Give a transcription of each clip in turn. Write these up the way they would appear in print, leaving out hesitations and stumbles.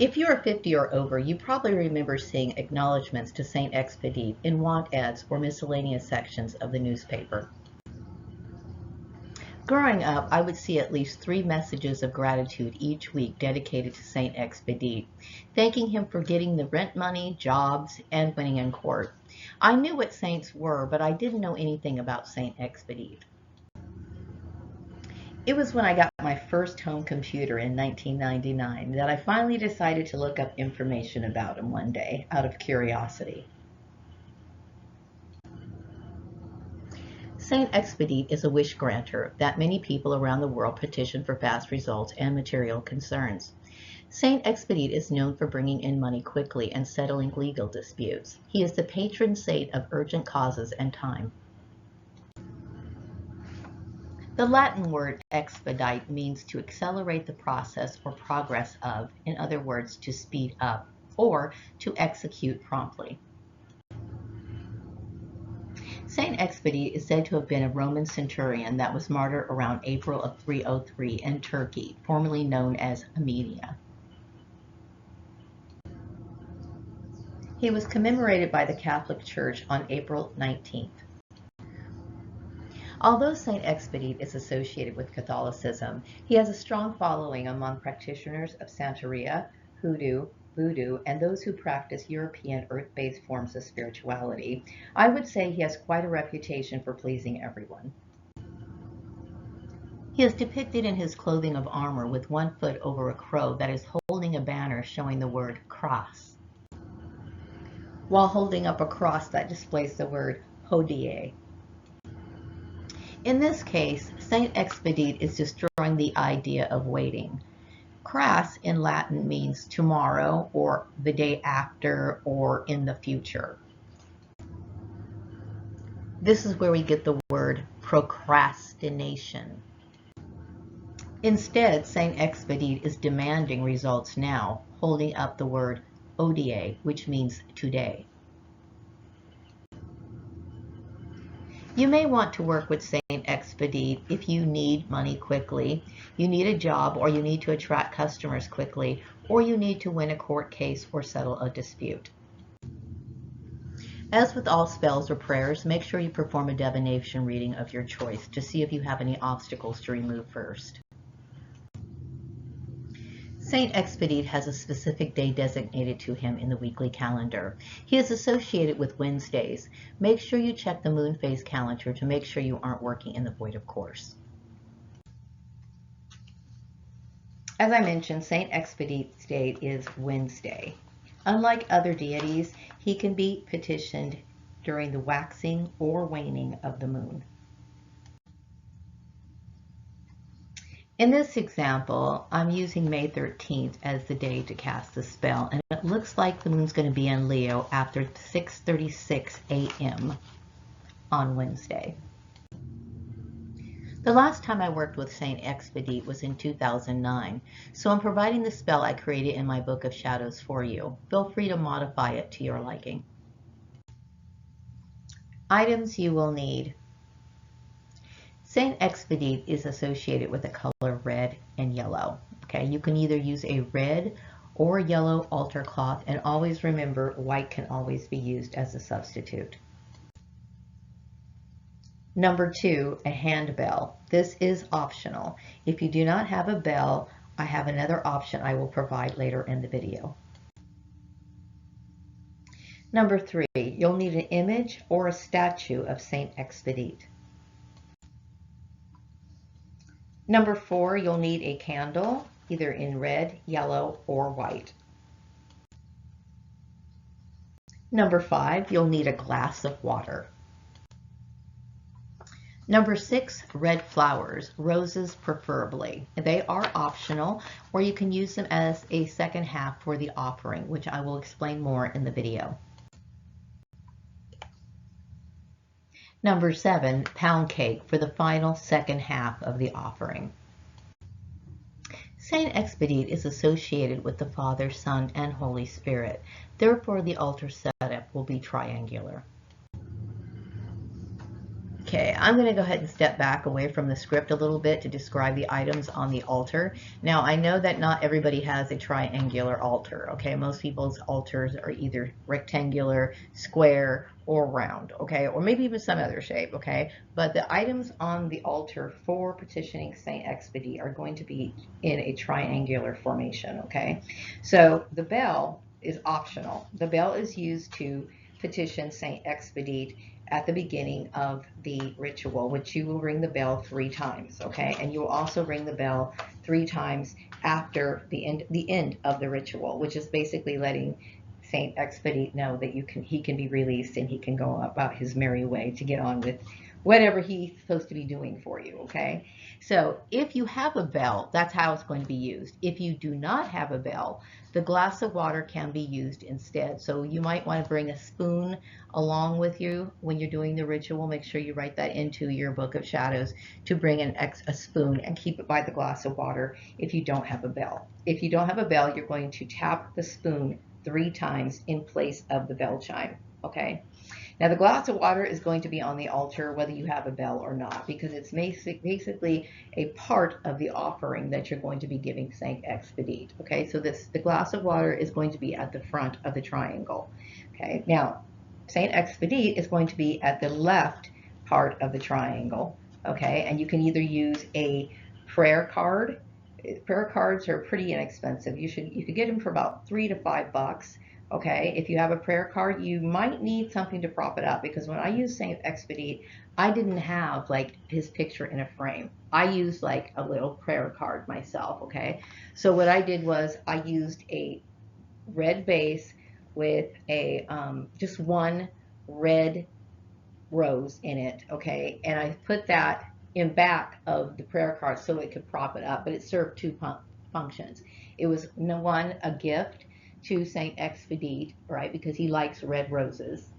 If you are 50 or over, you probably remember seeing acknowledgments to St. Expedite in want ads or miscellaneous sections of the newspaper. Growing up, I would see at least 3 messages of gratitude each week dedicated to St. Expedite, thanking him for getting the rent money, jobs, and winning in court. I knew what saints were, but I didn't know anything about St. Expedite. It was when I got my first home computer in 1999 that I finally decided to look up information about him one day, out of curiosity. St. Expedite is a wish granter that many people around the world petition for fast results and material concerns. St. Expedite is known for bringing in money quickly and settling legal disputes. He is the patron saint of urgent causes and time. The Latin word expedite means to accelerate the process or progress of, in other words, to speed up, or to execute promptly. St. Expedite is said to have been a Roman centurion that was martyred around April of 303 in Turkey, formerly known as Armenia. He was commemorated by the Catholic Church on April 19th. Although St. Expedite is associated with Catholicism, he has a strong following among practitioners of Santeria, hoodoo, voodoo, and those who practice European earth-based forms of spirituality. I would say he has quite a reputation for pleasing everyone. He is depicted in his clothing of armor with one foot over a crow that is holding a banner showing the word cross, while holding up a cross that displays the word hodie. In this case, St. Expedite is destroying the idea of waiting. Cras in Latin means tomorrow, or the day after, or in the future. This is where we get the word procrastination. Instead, St. Expedite is demanding results now, holding up the word odie, which means today. You may want to work with St. Expedite if you need money quickly, you need a job, or you need to attract customers quickly, or you need to win a court case or settle a dispute. As with all spells or prayers, make sure you perform a divination reading of your choice to see if you have any obstacles to remove first. St. Expedite has a specific day designated to him in the weekly calendar. He is associated with Wednesdays. Make sure you check the moon phase calendar to make sure you aren't working in the void of course. As I mentioned, St. Expedite's date is Wednesday. Unlike other deities, he can be petitioned during the waxing or waning of the moon. In this example, I'm using May 13th as the day to cast the spell, and it looks like the moon's going to be in Leo after 6:36 a.m. on Wednesday. The last time I worked with St. Expedite was in 2009, so I'm providing the spell I created in my Book of Shadows for you. Feel free to modify it to your liking. Items you will need. St. Expedite is associated with the color red and yellow. Okay, you can either use a red or yellow altar cloth, and always remember white can always be used as a substitute. Number 2, a handbell. This is optional. If you do not have a bell, I have another option I will provide later in the video. Number 3, you'll need an image or a statue of St. Expedite. Number 4, you'll need a candle, either in red, yellow, or white. Number 5, you'll need a glass of water. Number 6, red flowers, roses preferably. They are optional, or you can use them as a second half for the offering, which I will explain more in the video. Number 7, pound cake for the final second half of the offering. St. Expedite is associated with the Father, Son, and Holy Spirit. Therefore, the altar setup will be triangular. Okay, I'm going to go ahead and step back away from the script a little bit to describe the items on the altar. Now, I know that not everybody has a triangular altar, okay? Most people's altars are either rectangular, square, or round, okay? Or maybe even some other shape, okay? But the items on the altar for petitioning St. Expedite are going to be in a triangular formation, okay? So the bell is optional. The bell is used to petition St. Expedite at the beginning of the ritual, which you will ring the bell 3 times, okay? And you will also ring the bell 3 times after the end of the ritual, which is basically letting St. Expedite know that he can be released and he can go about his merry way to get on with whatever he's supposed to be doing for you, okay? So if you have a bell, that's how it's going to be used. If you do not have a bell, the glass of water can be used instead. So you might want to bring a spoon along with you when you're doing the ritual. Make sure you write that into your book of shadows to bring a spoon and keep it by the glass of water if you don't have a bell. If you don't have a bell, you're going to tap the spoon 3 times in place of the bell chime, okay? Now the glass of water is going to be on the altar whether you have a bell or not, because it's basically a part of the offering that you're going to be giving St. Expedite. Okay, so the glass of water is going to be at the front of the triangle. Okay, now St. Expedite is going to be at the left part of the triangle. Okay, and you can either use a prayer card. Prayer cards are pretty inexpensive. You could get them for about $3 to $5. Okay, if you have a prayer card, you might need something to prop it up, because when I used St. Expedite, I didn't have like his picture in a frame. I used like a little prayer card myself, okay? So what I did was I used a red base with a just one red rose in it, okay? And I put that in back of the prayer card so it could prop it up, but it served 2 functions. It was, one, a gift to St. Expedite, right, because he likes red roses.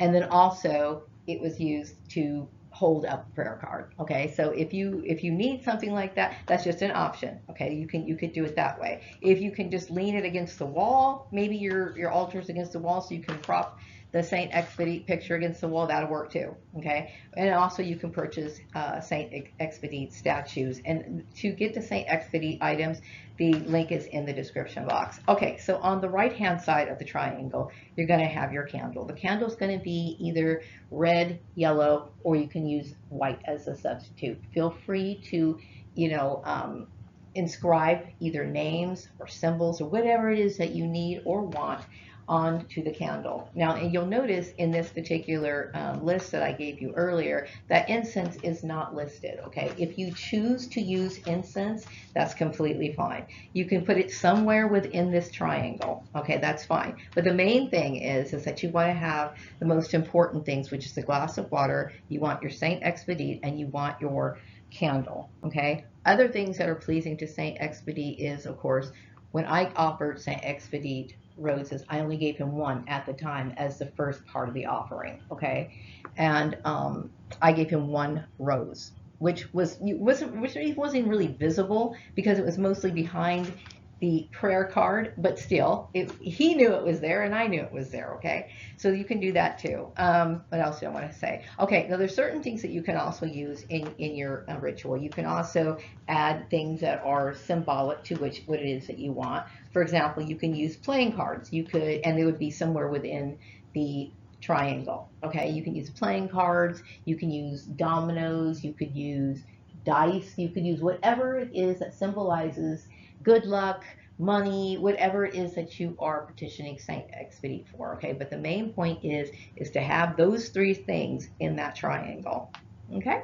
And then also it was used to hold up a prayer card. Okay, so if you need something like that, that's just an option. Okay, you could do it that way. If you can just lean it against the wall, maybe your altar's against the wall, so you can prop the St. Expedite picture against the wall, that'll work too. Okay, and also you can purchase St. Expedite statues. And to get the St. Expedite items, the link is in the description box. Okay, so on the right hand side of the triangle, you're going to have your candle. The candle is going to be either red, yellow, or you can use white as a substitute. Feel free to, inscribe either names or symbols or whatever it is that you need or want onto the candle. Now, and you'll notice in this particular list that I gave you earlier that incense is not listed, okay? If you choose to use incense, that's completely fine. You can put it somewhere within this triangle, okay? That's fine. But the main thing is that you want to have the most important things, which is the glass of water, you want your St. Expedite, and you want your candle, okay? Other things that are pleasing to St. Expedite is, of course, when I offered St. Expedite roses, I only gave him 1 at the time as the first part of the offering, okay? And I gave him 1 rose, which wasn't really visible because it was mostly behind the prayer card, but still, he knew it was there and I knew it was there, okay? So you can do that too. What else do I want to say? Okay, now there's certain things that you can also use in your ritual. You can also add things that are symbolic to what it is that you want. For example, you can use playing cards. You could, and they would be somewhere within the triangle, okay? You can use playing cards, you can use dominoes, you could use dice, you could use whatever it is that symbolizes good luck, money, whatever it is that you are petitioning St. Expedite for, okay? But the main point is to have those 3 things in that triangle, okay?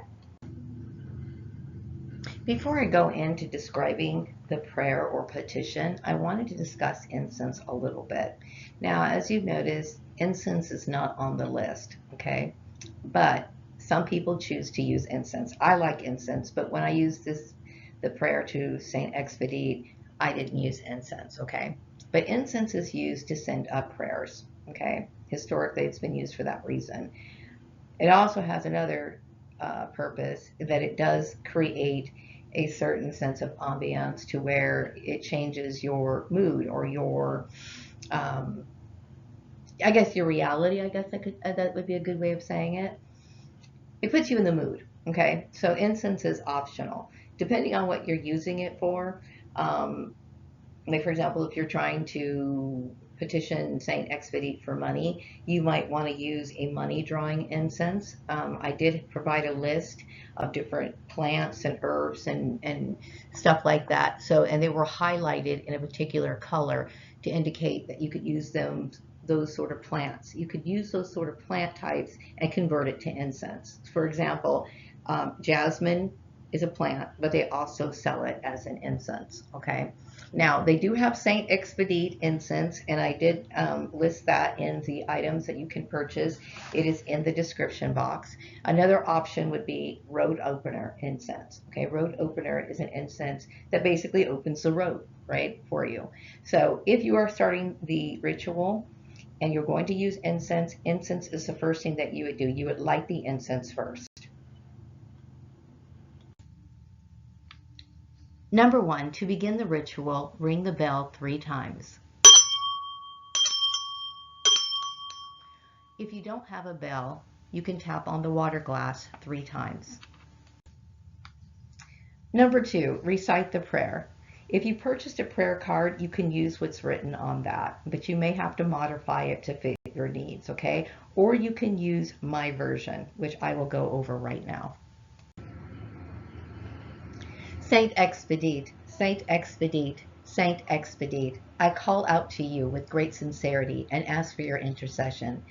Before I go into describing the prayer or petition, I wanted to discuss incense a little bit. Now, as you've noticed, incense is not on the list, okay? But some people choose to use incense. I like incense, but when I use the prayer to St. Expedite, I didn't use incense, okay? But incense is used to send up prayers, okay? Historically, it's been used for that reason. It also has another purpose, that it does create a certain sense of ambiance to where it changes your mood or your, I guess your reality, I guess that would be a good way of saying it. It puts you in the mood. Okay, so incense is optional depending on what you're using it for. Um, like, for example, if you're trying to petition St Expedite for money, you might want to use a money drawing incense. I did provide a list of different plants and herbs and stuff like that. So, and they were highlighted in a particular color to indicate that you could use them, those sort of plants. You could use those sort of plant types and convert it to incense. For example, jasmine is a plant, but they also sell it as an incense. Okay. Now, they do have St. Expedite incense, and I did list that in the items that you can purchase. It is in the description box. Another option would be road opener incense. Okay, road opener is an incense that basically opens the road, right, for you. So if you are starting the ritual and you're going to use incense, incense is the first thing that you would do. You would light the incense first. Number 1, to begin the ritual, ring the bell 3 times. If you don't have a bell, you can tap on the water glass 3 times. Number 2, recite the prayer. If you purchased a prayer card, you can use what's written on that, but you may have to modify it to fit your needs, okay? Or you can use my version, which I will go over right now. Saint Expedite, Saint Expedite, Saint Expedite, I call out to you with great sincerity and ask for your intercession.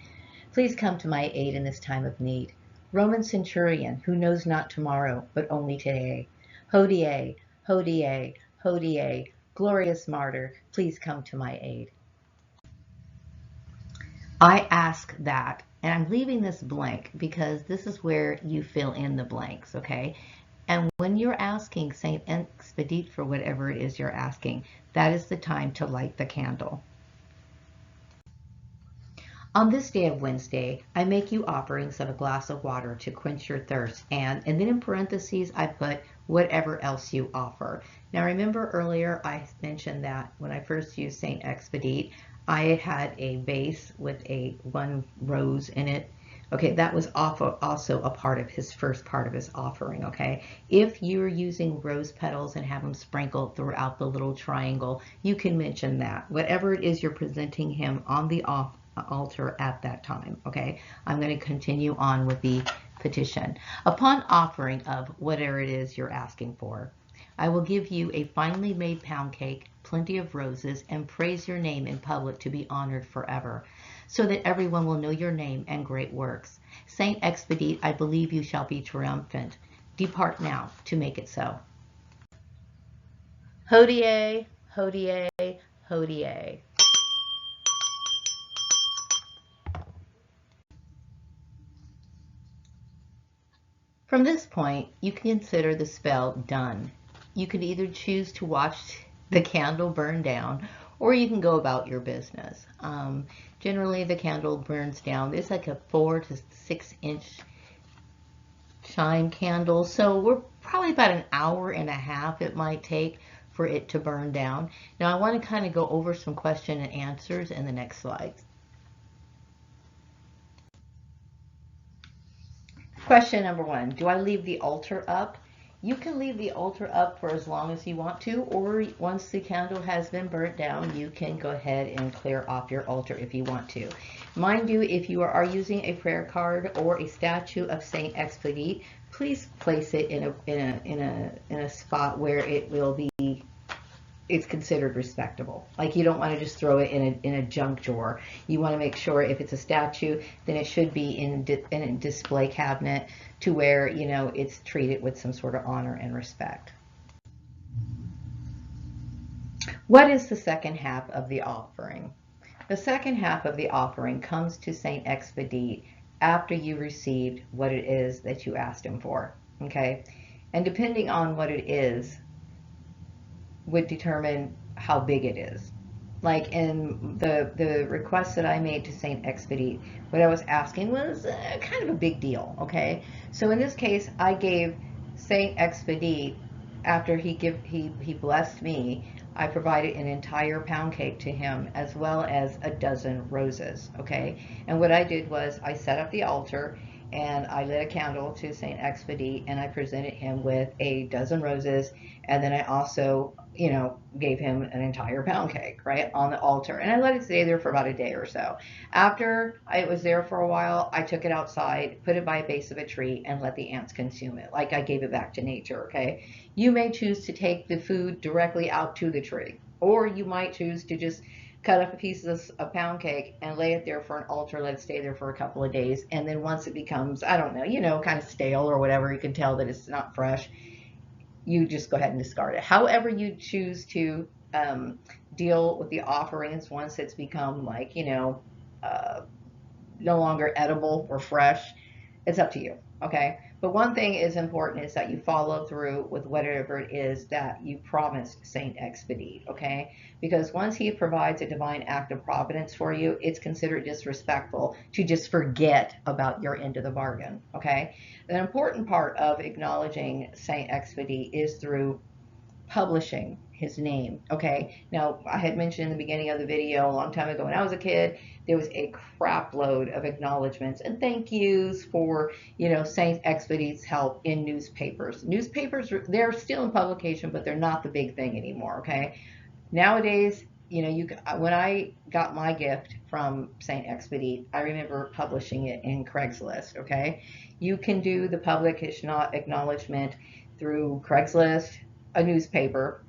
Please come to my aid in this time of need. Roman centurion, who knows not tomorrow, but only today. Hodie, Hodie, Hodie, glorious martyr, please come to my aid. I ask that, and I'm leaving this blank because this is where you fill in the blanks, okay? And when you're asking St. Expedite for whatever it is you're asking, that is the time to light the candle. On this day of Wednesday, I make you offerings of a glass of water to quench your thirst, and then in parentheses, I put whatever else you offer. Now remember earlier I mentioned that when I first used St. Expedite, I had a vase with a 1 rose in it. Okay, that was also a part of his first part of his offering, okay? If you're using rose petals and have them sprinkled throughout the little triangle, you can mention that. Whatever it is you're presenting him on the altar at that time, okay? I'm going to continue on with the petition. Upon offering of whatever it is you're asking for, I will give you a finely made pound cake, plenty of roses, and praise your name in public to be honored forever, so that everyone will know your name and great works. Saint Expedite, I believe you shall be triumphant. Depart now to make it so. Hodie, Hodie, Hodie. From this point, you can consider the spell done. You can either choose to watch the candle burn down, or you can go about your business. Generally, the candle burns down. It's like a 4 to 6 inch shine candle, so we're probably about an hour and a half it might take for it to burn down. Now, I want to kind of go over some question and answers in the next slides. Question number 1, do I leave the altar up? You can leave the altar up for as long as you want to, or once the candle has been burnt down, you can go ahead and clear off your altar if you want to. Mind you, if you are using a prayer card or a statue of St. Expedite, please place it in a spot where it will be, it's considered respectable. Like, you don't want to just throw it in a junk drawer. You want to make sure if it's a statue, then it should be in a display cabinet to where, you know, it's treated with some sort of honor and respect. What is the second half of the offering? The second half of the offering comes to St. Expedite after you received what it is that you asked him for, okay? And depending on what it is, would determine how big it is. Like in the request that I made to St. Expedite, what I was asking was kind of a big deal, okay? So in this case, I gave St. Expedite, after he blessed me, I provided an entire pound cake to him as well as a dozen roses, okay? And what I did was I set up the altar, and I lit a candle to St. Expedite, and I presented him with a dozen roses, and then I also, gave him an entire pound cake, right, on the altar. And I let it stay there for about a day or so. After it was there for a while, I took it outside, put it by a base of a tree, and let the ants consume it. Like I gave it back to nature, okay? You may choose to take the food directly out to the tree, or you might choose to just cut up a piece of a pound cake and lay it there for an altar, let it stay there for a couple of days. And then once it becomes, I don't know, kind of stale or whatever, you can tell that it's not fresh, you just go ahead and discard it. However you choose to deal with the offerings once it's become like, no longer edible or fresh, it's up to you. Okay. But one thing is important is that you follow through with whatever it is that you promised St. Expedite. Okay. Because once he provides a divine act of providence for you, it's considered disrespectful to just forget about your end of the bargain. Okay. An important part of acknowledging St. Expedite is through publishing his name. Okay, now I had mentioned in the beginning of the video a long time ago when I was a kid, there was a crap load of acknowledgments and thank yous for, St. Expedite's help in newspapers. Newspapers, they're still in publication, but they're not the big thing anymore. Okay, nowadays, when I got my gift from St. Expedite, I remember publishing it in Craigslist. Okay, you can do the public acknowledgement through Craigslist, a newspaper.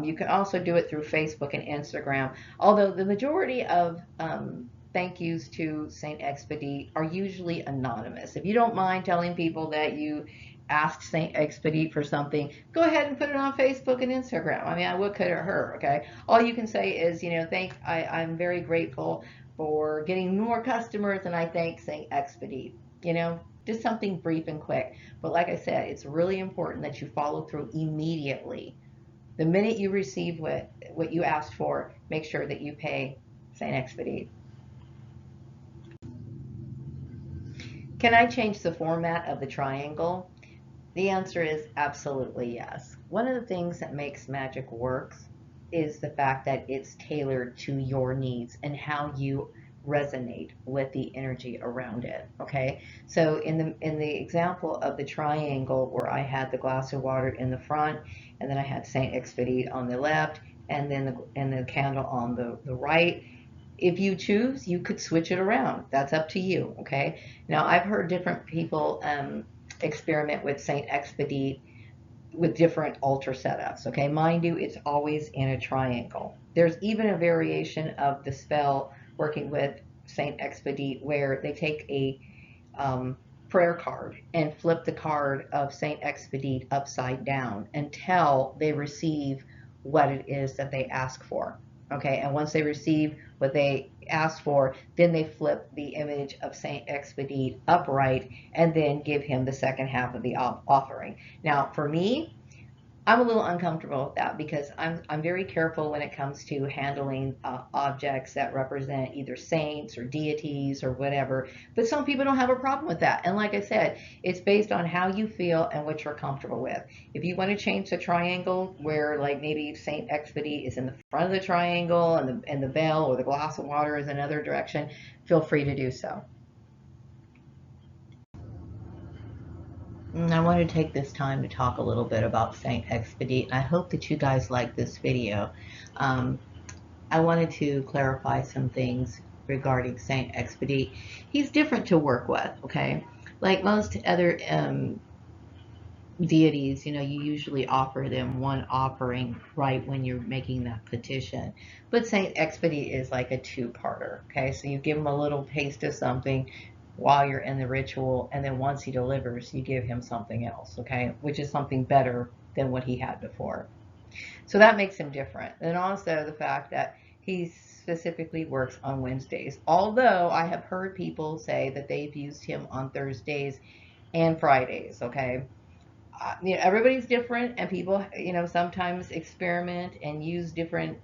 You can also do it through Facebook and Instagram, although the majority of thank yous to St. Expedite are usually anonymous. If you don't mind telling people that you asked St. Expedite for something, go ahead and put it on Facebook and Instagram. I mean, what could it hurt, okay? All you can say is, I'm very grateful for getting more customers, and I thank St. Expedite, just something brief and quick. But like I said, it's really important that you follow through immediately. The minute you receive what you asked for, make sure that you pay St. Expedite. Can I change the format of the triangle? The answer is absolutely yes. One of the things that makes magic work is the fact that it's tailored to your needs and how you resonate with the energy around it. Okay, so in the example of the triangle where I had the glass of water in the front, and then I had Saint Expedite on the left, and then the candle on the right. If you choose, you could switch it around. That's up to you. Okay. Now I've heard different people experiment with Saint Expedite with different altar setups. Okay, mind you, it's always in a triangle. There's even a variation of the spell working with Saint Expedite where they take a prayer card and flip the card of Saint Expedite upside down until they receive what it is that they ask for. Okay, and once they receive what they asked for, then they flip the image of Saint Expedite upright and then give him the second half of the offering. Now, for me, I'm a little uncomfortable with that because I'm very careful when it comes to handling objects that represent either saints or deities or whatever. But some people don't have a problem with that. And like I said, it's based on how you feel and what you're comfortable with. If you want to change the triangle where like maybe Saint Expedite is in the front of the triangle and the bell or the glass of water is another direction, feel free to do so. I want to take this time to talk a little bit about St. Expedite. I hope that you guys like this video. I wanted to clarify some things regarding St. Expedite. He's different to work with, okay? Like most other deities, you usually offer them one offering right when you're making that petition. But St. Expedite is like a two-parter, okay? So you give him a little taste of something while you're in the ritual, and then once he delivers, you give him something else, okay? Which is something better than what he had before. So that makes him different. And also the fact that he specifically works on Wednesdays. Although I have heard people say that they've used him on Thursdays and Fridays, okay? Everybody's different, and people, sometimes experiment and use different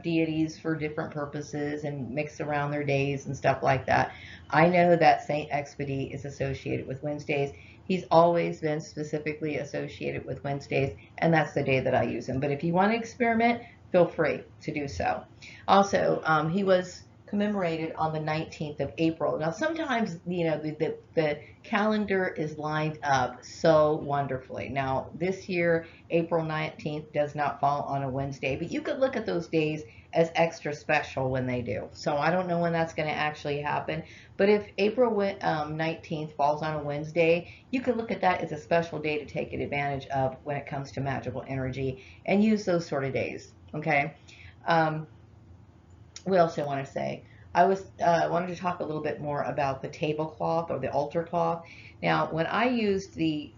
deities for different purposes and mix around their days and stuff like that. I know that Saint Expedite is associated with Wednesdays. He's always been specifically associated with Wednesdays, and that's the day that I use him. But if you want to experiment, feel free to do so. Also, he was commemorated on the 19th of April. Now, sometimes, the calendar is lined up so wonderfully. Now, this year, April 19th does not fall on a Wednesday, but you could look at those days as extra special when they do. So I don't know when that's going to actually happen, but if April 19th falls on a Wednesday, you could look at that as a special day to take advantage of when it comes to magical energy and use those sort of days. Okay. Um, what else do I want to say? I wanted to talk a little bit more about the tablecloth or the altar cloth. Now, when I used the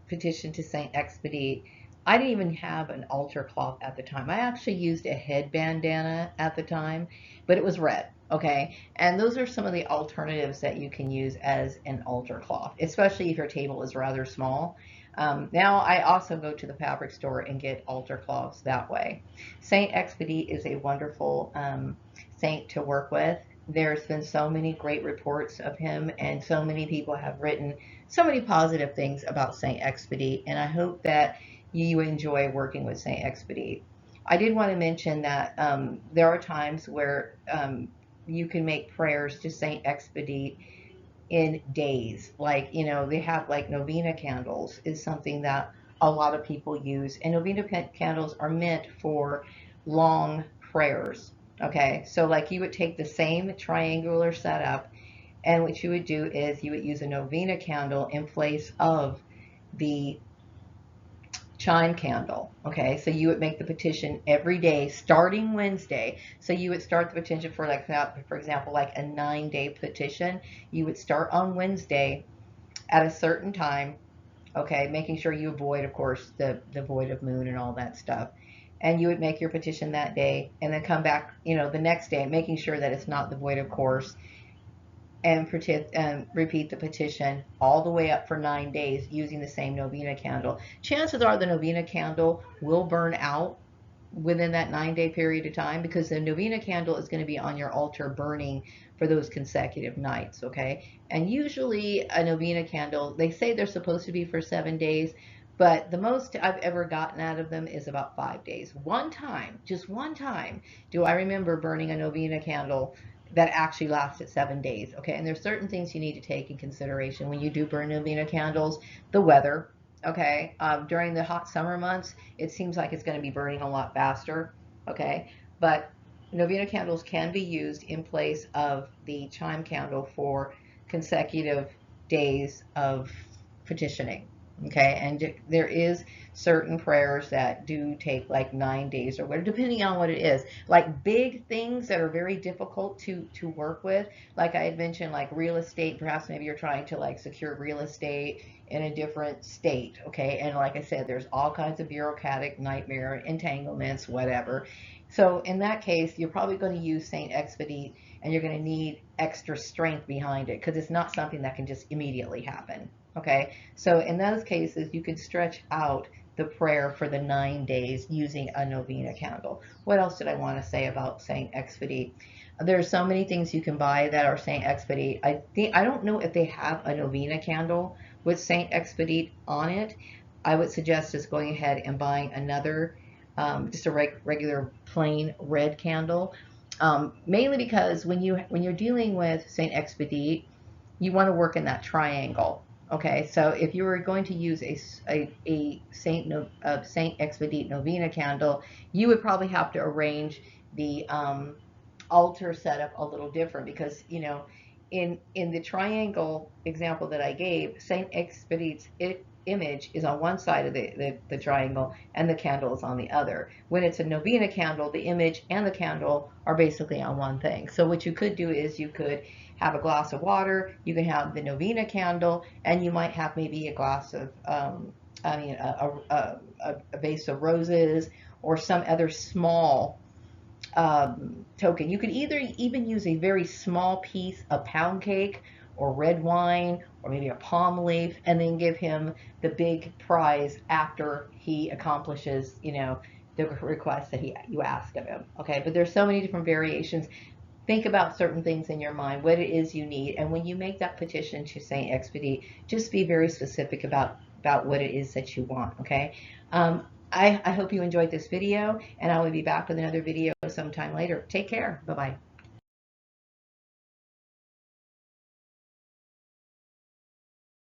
petition to St. Expedite, I didn't even have an altar cloth at the time. I actually used a head bandana at the time, but it was red. Okay, and those are some of the alternatives that you can use as an altar cloth, especially if your table is rather small. Now I also go to the fabric store and get altar cloths that way. St. Expedite is a wonderful saint to work with. There's been so many great reports of him, and so many people have written so many positive things about St. Expedite, and I hope that you enjoy working with St. Expedite. I did want to mention that there are times where you can make prayers to St. Expedite in days. Like, they have like novena candles is something that a lot of people use. And novena candles are meant for long prayers. Okay, so like you would take the same triangular setup, and what you would do is you would use a novena candle in place of the chime candle. Okay, so you would make the petition every day starting Wednesday. So you would start the petition for, like, for example, like a 9-day petition. You would start on Wednesday at a certain time. Okay, making sure you avoid, of course, the void of moon and all that stuff. And you would make your petition that day, and then come back, the next day, making sure that it's not the void of course, and repeat the petition all the way up for 9 days using the same novena candle. Chances are the novena candle will burn out within that 9-day period of time, because the novena candle is going to be on your altar burning for those consecutive nights. Okay, and usually a novena candle, they say they're supposed to be for 7 days, but the most I've ever gotten out of them is about 5 days. One time, just one time, do I remember burning a novena candle that actually lasted 7 days. Okay, and there's certain things you need to take in consideration when you do burn novena candles. The weather. Okay, during the hot summer months, it seems like it's going to be burning a lot faster. Okay, but novena candles can be used in place of the chime candle for consecutive days of petitioning. Okay, and there is certain prayers that do take like 9 days or whatever, depending on what it is. Like big things that are very difficult to work with, like I had mentioned, like real estate. Perhaps maybe you're trying to like secure real estate in a different state. Okay, and like I said, there's all kinds of bureaucratic nightmare entanglements, whatever. So in that case, you're probably going to use St. Expedite, and you're going to need extra strength behind it, because it's not something that can just immediately happen. Okay, so in those cases, you can stretch out the prayer for the 9 days using a novena candle. What else did I want to say about St. Expedite? There's so many things you can buy that are St. Expedite. I don't know if they have a novena candle with St. Expedite on it. I would suggest just going ahead and buying another, just a regular plain red candle. Mainly because when you're dealing with St. Expedite, you want to work in that triangle. Okay, so if you were going to use a Saint Expedite novena candle, you would probably have to arrange the altar setup a little different, because in the triangle example that I gave, Saint Expedite's image is on one side of the triangle, and the candle is on the other. When it's a novena candle, the image and the candle are basically on one thing. So what you could do is you could have a glass of water, you can have the novena candle, and you might have maybe a glass of, a vase of roses, or some other small token. You could either even use a very small piece of pound cake or red wine, or maybe a palm leaf, and then give him the big prize after he accomplishes, the request that you asked of him. Okay, but there's so many different variations. Think about certain things in your mind, what it is you need, and when you make that petition to St. Expedite, just be very specific about what it is that you want. Okay. I hope you enjoyed this video, and I will be back with another video sometime later. Take care. Bye-bye.